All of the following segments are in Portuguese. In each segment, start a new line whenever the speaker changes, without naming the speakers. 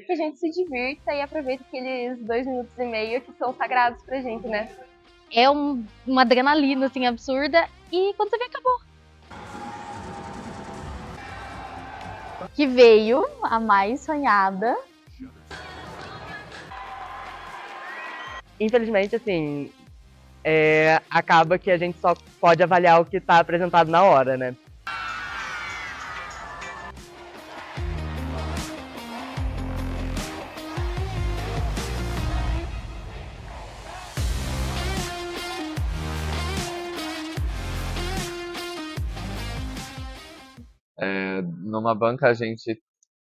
que a gente se divirta e aproveite aqueles 2 minutos e meio que são sagrados pra gente, né?
É uma adrenalina, assim, absurda. E quando você vê, acabou. Que veio a mais sonhada.
Infelizmente, assim, acaba que a gente só pode avaliar o que está apresentado na hora, né?
Numa banca,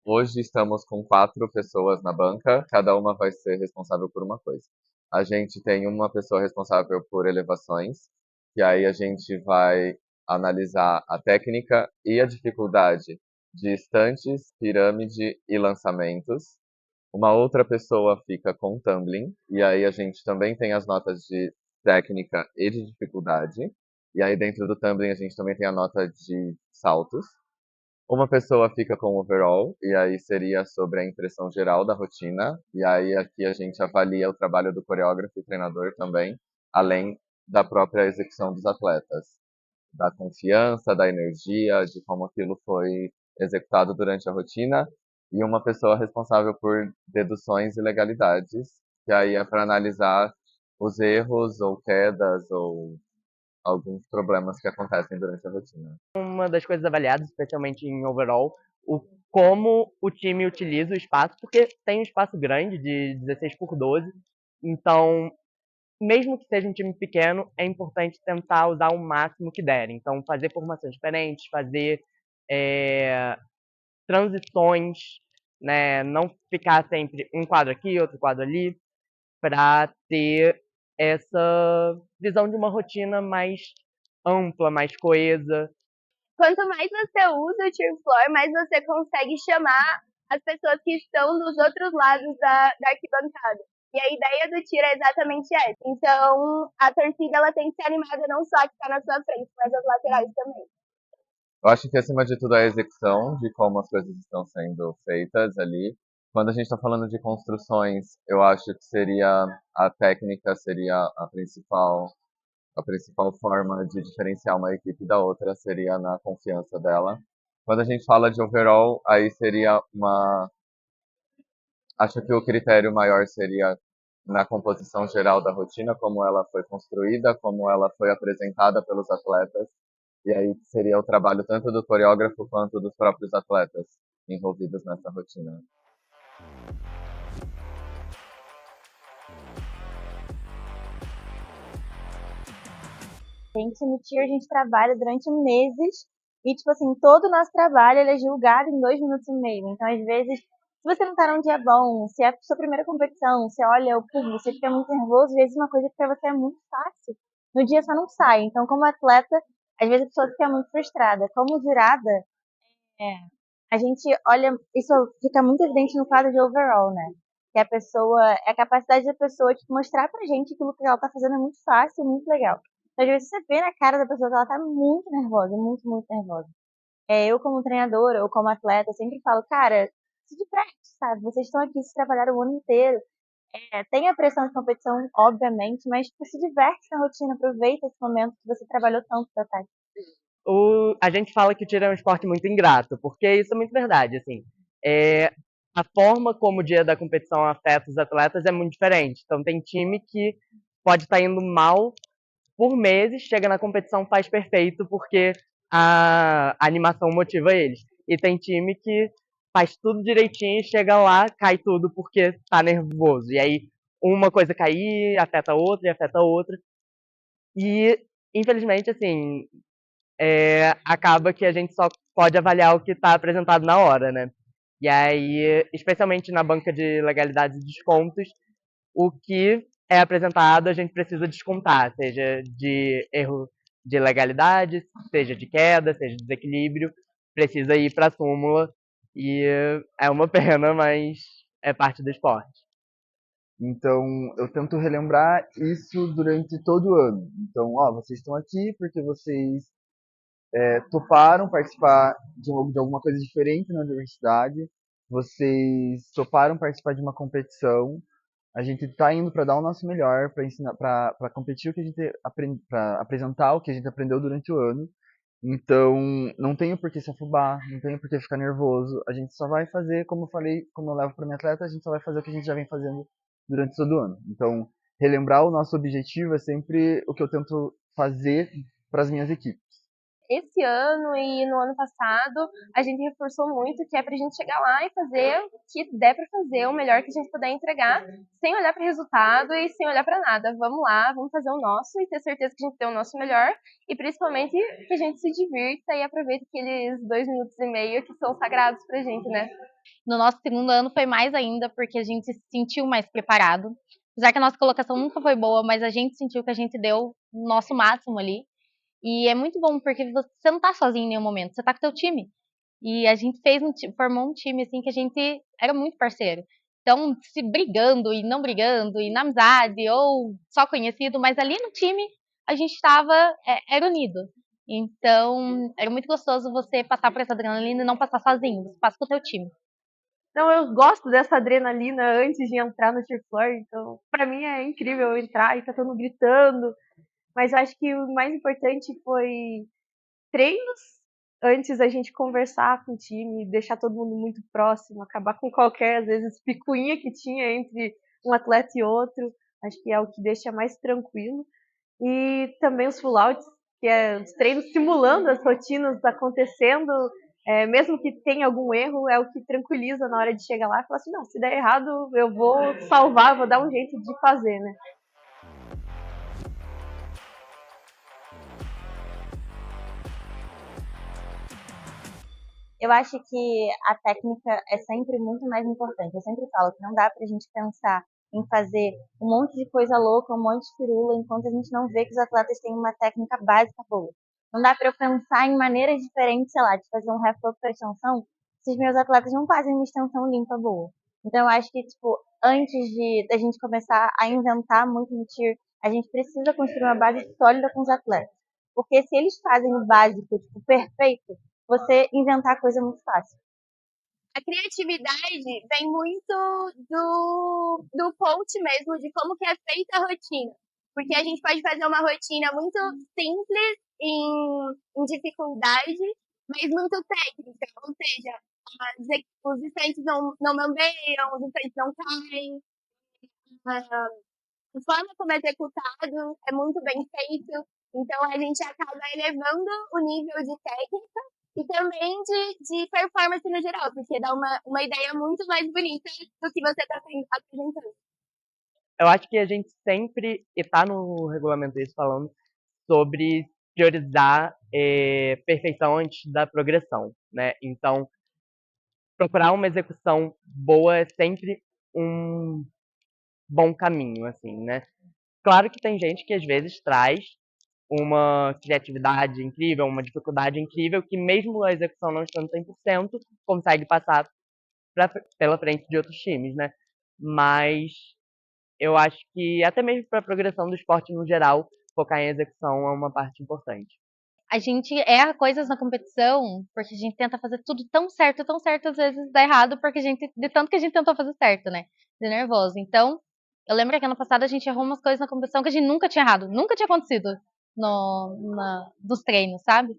hoje estamos com 4 pessoas na banca, cada uma vai ser responsável por uma coisa. A gente tem uma pessoa responsável por elevações, e aí a gente vai analisar a técnica e a dificuldade de estantes, pirâmide e lançamentos. Uma outra pessoa fica com tumbling, e aí a gente também tem as notas de técnica e de dificuldade. E aí dentro do tumbling a gente também tem a nota de saltos. Uma pessoa fica com overall, e aí seria sobre a impressão geral da rotina, e aí aqui a gente avalia o trabalho do coreógrafo e treinador também, além da própria execução dos atletas, da confiança, da energia, de como aquilo foi executado durante a rotina, e uma pessoa responsável por deduções e legalidades, que aí é para analisar os erros ou quedas ou alguns problemas que acontecem durante a rotina.
Uma das coisas avaliadas, especialmente em overall, como o time utiliza o espaço, porque tem um espaço grande de 16 por 12, então, mesmo que seja um time pequeno, é importante tentar usar o máximo que der. Então, fazer formações diferentes, fazer transições, né? Não ficar sempre um quadro aqui, outro quadro ali, para ter essa visão de uma rotina mais ampla, mais coesa.
Quanto mais você usa o cheer floor, mais você consegue chamar as pessoas que estão dos outros lados da arquibancada. E a ideia do tiro é exatamente essa. Então, a torcida ela tem que ser animada não só a que está na sua frente, mas as laterais também.
Eu acho que acima de tudo é a execução de como as coisas estão sendo feitas ali. Quando a gente está falando de construções, eu acho que seria a técnica seria a principal forma de diferenciar uma equipe da outra seria na confiança dela. Quando a gente fala de overall, aí seria uma acho que o critério maior seria na composição geral da rotina, como ela foi construída, como ela foi apresentada pelos atletas, e aí seria o trabalho tanto do coreógrafo quanto dos próprios atletas envolvidos nessa rotina.
No TIR a gente trabalha durante meses e, tipo assim, todo o nosso trabalho ele é julgado em 2 minutos e meio. Então, às vezes, se você não tá num dia bom, se é a sua primeira competição, você olha o público, você fica muito nervoso, às vezes uma coisa que pra você é muito fácil, no dia só não sai. Então, como atleta, às vezes a pessoa fica muito frustrada. Como jurada, a gente olha, isso fica muito evidente no quadro de overall, né? Que a pessoa, a capacidade da pessoa de mostrar pra gente aquilo que ela tá fazendo é muito fácil e muito legal. Então, às vezes você vê na cara da pessoa que ela tá muito nervosa, muito, muito nervosa. Eu como treinadora ou como atleta, eu sempre falo, cara, se diverte, sabe? Vocês estão aqui, se trabalharam o ano inteiro. Tem a pressão de competição, obviamente, mas tipo, se diverte na rotina, aproveita esse momento que você trabalhou tanto pra estar aqui.
A gente fala que o tiro é um esporte muito ingrato, porque isso é muito verdade, assim. A forma como o dia da competição afeta os atletas é muito diferente. Então, tem time que pode estar indo mal por meses, chega na competição, faz perfeito, porque a animação motiva eles. E tem time que faz tudo direitinho, chega lá, cai tudo porque tá nervoso. E aí, uma coisa cair, afeta a outra, e afeta a outra. E, infelizmente, assim, acaba que a gente só pode avaliar o que está apresentado na hora, né? E aí, especialmente na banca de legalidades e descontos, o que é apresentado a gente precisa descontar, seja de erro de legalidade, seja de queda, seja de desequilíbrio, precisa ir para a súmula e é uma pena, mas é parte do esporte.
Então, eu tento relembrar isso durante todo o ano. Então, vocês estão aqui porque vocês toparam participar de alguma coisa diferente na universidade. vocês toparam participar de uma competição. A gente tá indo para dar o nosso melhor, para ensinar, para competir o que a gente aprende, para apresentar o que a gente aprendeu durante o ano. Então, não tenho por que se afobar, não tenho por que ficar nervoso. A gente só vai fazer, como eu falei, como eu levo para minha atleta, a gente só vai fazer o que a gente já vem fazendo durante todo o ano. Então, relembrar o nosso objetivo é sempre o que eu tento fazer para as minhas equipes.
Esse ano e no ano passado, a gente reforçou muito que é pra gente chegar lá e fazer o que der pra fazer, o melhor que a gente puder entregar, sem olhar para resultado e sem olhar pra nada. Vamos lá, vamos fazer o nosso e ter certeza que a gente deu o nosso melhor e principalmente que a gente se divirta e aproveite aqueles 2 minutos e meio que são sagrados pra gente, né?
No nosso segundo ano foi mais ainda, porque a gente se sentiu mais preparado. Apesar que a nossa colocação nunca foi boa, mas a gente sentiu que a gente deu o nosso máximo ali. E é muito bom, porque você não tá sozinho em nenhum momento, você tá com o teu time. E a gente formou um time, assim, que a gente era muito parceiro. Então, se brigando e não brigando, e na amizade, ou só conhecido, mas ali no time, a gente era unido. Então, era muito gostoso você passar por essa adrenalina e não passar sozinho, você passa com o teu time.
Então eu gosto dessa adrenalina antes de entrar no Team Floor, então pra mim é incrível entrar e tá todo mundo gritando, mas eu acho que o mais importante foi treinos antes da gente conversar com o time, deixar todo mundo muito próximo, acabar com qualquer, às vezes, picuinha que tinha entre um atleta e outro. Acho que é o que deixa mais tranquilo. E também os full-outs, que é os treinos simulando as rotinas acontecendo, mesmo que tenha algum erro, é o que tranquiliza na hora de chegar lá e falar assim, não, se der errado, eu vou salvar, vou dar um jeito de fazer, né?
Eu acho que a técnica é sempre muito mais importante. Eu sempre falo que não dá pra gente pensar em fazer um monte de coisa louca, um monte de firula, enquanto a gente não vê que os atletas têm uma técnica básica boa. Não dá pra eu pensar em maneiras diferentes, sei lá, de fazer um half para extensão, se os meus atletas não fazem uma extensão limpa boa. Então eu acho que, tipo, antes da gente começar a inventar muito no tier, a gente precisa construir uma base sólida com os atletas. Porque se eles fazem o básico, tipo, perfeito, você inventar coisa é muito fácil.
A criatividade vem muito do coach mesmo, de como que é feita a rotina. Porque a gente pode fazer uma rotina muito simples em dificuldade, mas muito técnica. Ou seja, os instantes não mambeiam, os instantes não caem. A forma como é executado é muito bem feito. Então a gente acaba elevando o nível de técnica e também de performance no geral, porque dá uma ideia muito mais bonita do que você está apresentando.
Eu acho que a gente sempre, e tá no regulamento isso falando, sobre priorizar perfeição antes da progressão, né? Então, procurar uma execução boa é sempre um bom caminho, assim, né? Claro que tem gente que às vezes traz uma criatividade incrível, uma dificuldade incrível, que mesmo a execução não estando 100%, consegue passar pela frente de outros times, né? Mas eu acho que até mesmo para a progressão do esporte no geral, focar em execução é uma parte importante.
A gente erra coisas na competição porque a gente tenta fazer tudo tão certo, às vezes dá errado, porque de tanto que a gente tentou fazer certo, né? De nervoso. Então, eu lembro que ano passado a gente errou umas coisas na competição que a gente nunca tinha errado, nunca tinha acontecido nos treinos, sabe?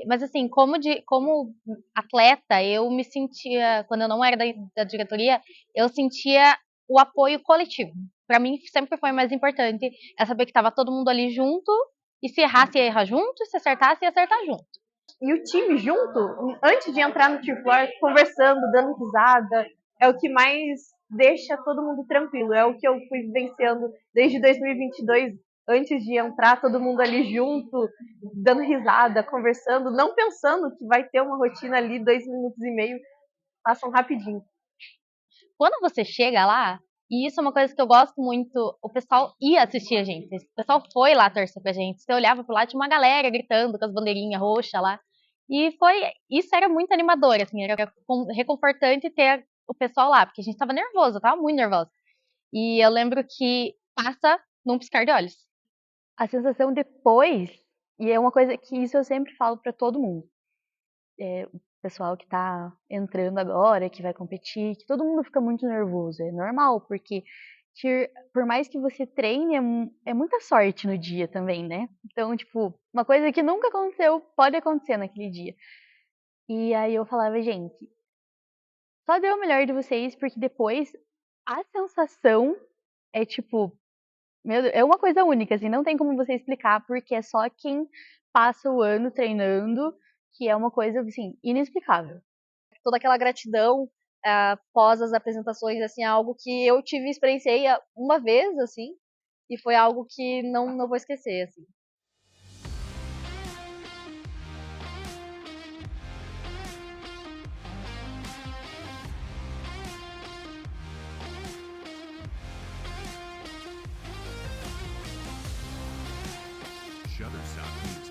Mas assim, como atleta, eu me sentia, quando eu não era da diretoria, eu sentia o apoio coletivo. Para mim, sempre foi mais importante é saber que estava todo mundo ali junto, e se errasse, ia errar junto, e se acertasse, ia acertar junto.
E o time junto, antes de entrar no Team Floor, conversando, dando risada, é o que mais deixa todo mundo tranquilo. É o que eu fui vivenciando desde 2022, antes de entrar, todo mundo ali junto, dando risada, conversando, não pensando que vai ter uma rotina ali, 2 minutos e meio, passam rapidinho.
Quando você chega lá, e isso é uma coisa que eu gosto muito, o pessoal ia assistir a gente. O pessoal foi lá torcer pra gente. Você olhava pro lado, tinha uma galera gritando com as bandeirinhas roxas lá. Isso era muito animador, assim, era reconfortante ter o pessoal lá, porque a gente tava nervoso, eu tava muito nervosa. E eu lembro que passa num piscar de olhos.
A sensação depois, e é uma coisa que isso eu sempre falo pra todo mundo, pessoal que tá entrando agora, que vai competir, que todo mundo fica muito nervoso. É normal, porque por mais que você treine, é muita sorte no dia também, né? Então, tipo, uma coisa que nunca aconteceu pode acontecer naquele dia. E aí eu falava, gente, só dê o melhor de vocês, porque depois a sensação é tipo, meu Deus, é uma coisa única, assim, não tem como você explicar, porque é só quem passa o ano treinando, que é uma coisa, assim, inexplicável.
Toda aquela gratidão após as apresentações, assim, é algo que eu experienciei uma vez, assim, e foi algo que não vou esquecer, assim.
Shutterstock Music.